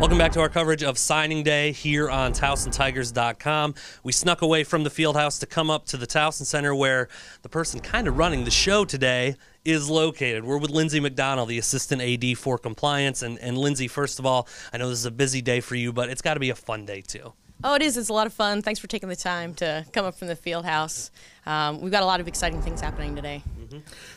Welcome back to our coverage of signing day here on TowsonTigers.com. We snuck away from the field house to come up to the Towson Center where the person kind of running the show today is located. We're with Lindsey McDonnell, the assistant AD for compliance. And Lindsey, first of all, I know this is a busy day for you, but it's got to be a fun day too. Oh, it is. It's a lot of fun. Thanks for taking the time to come up from the field house. We've got a lot of exciting things happening today.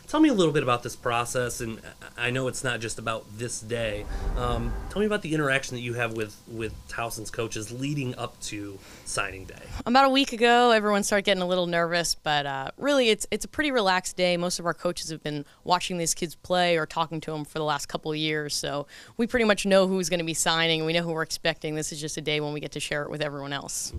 Tell me a little bit about this process, and I know it's not just about this day. Tell me about the interaction that you have with Towson's coaches leading up to signing day. About a week ago, everyone started getting a little nervous, but really it's a pretty relaxed day. Most of our coaches have been watching these kids play or talking to them for the last couple of years, so we pretty much know who's going to be signing, and we know who we're expecting. This is just a day when we get to share it with everyone else.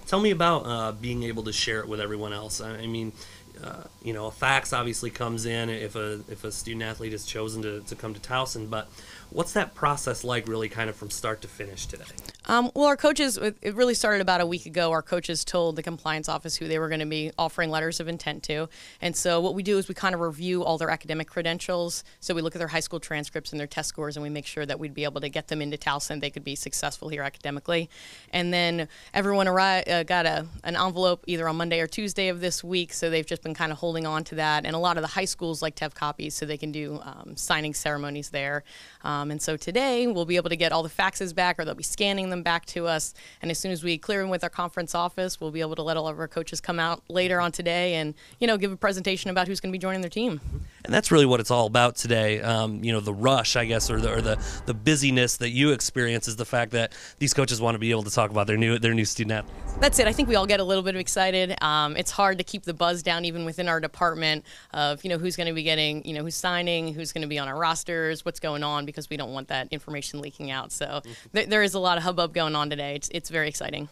Tell me about being able to share it with everyone else. I mean, a fax obviously comes in if a student athlete is chosen to come to Towson, but what's that process like really kind of from start to finish today? Well, our coaches, it really started about a week ago. Our coaches told the compliance office who they were going to be offering letters of intent to. And so what we do is we kind of review all their academic credentials. So we look at their high school transcripts and their test scores, and we make sure that we'd be able to get them into Towson. They could be successful here academically. And then everyone got an envelope either on Monday or Tuesday of this week. So they've just been kind of holding on to that. And a lot of the high schools like to have copies so they can do signing ceremonies there. And so today we'll be able to get all the faxes back, or they'll be scanning them back to us. And as soon as we clear them with our conference office, we'll be able to let all of our coaches come out later on today and, give a presentation about who's going to be joining their team. And that's really what it's all about today. The rush, I guess, or the busyness that you experience is the fact that these coaches want to be able to talk about their new student athletes. That's it. I think we all get a little bit excited. It's hard to keep the buzz down even within our department of, who's going to be getting, who's signing, who's going to be on our rosters, what's going on, because we don't want that information leaking out. So there is a lot of hubbub going on today. It's very exciting.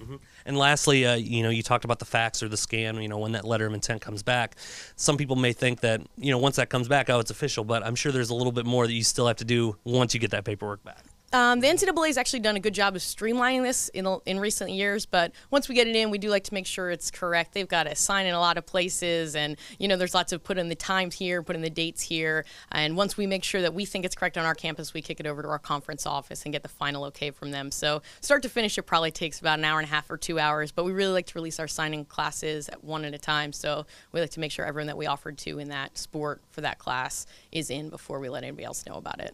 And lastly, you talked about the fax or the scan, when that letter of intent comes back. Some people may think that, once that comes back, it's official, but I'm sure there's a little bit more that you still have to do once you get that paperwork back. The NCAA has actually done a good job of streamlining this in recent years, but once we get it in, we do like to make sure it's correct. They've got to sign in a lot of places, and there's lots of put in the times here, put in the dates here, and once we make sure that we think it's correct on our campus, we kick it over to our conference office and get the final okay from them. So start to finish, it probably takes about an hour and a half or 2 hours, but we really like to release our signing classes at one at a time, so we like to make sure everyone that we offered to in that sport for that class is in before we let anybody else know about it.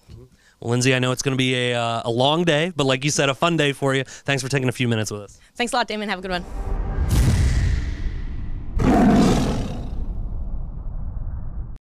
Well, Lindsey, I know it's going to be a long day, but like you said, a fun day for you. Thanks for taking a few minutes with us. Thanks a lot, Damon. Have a good one.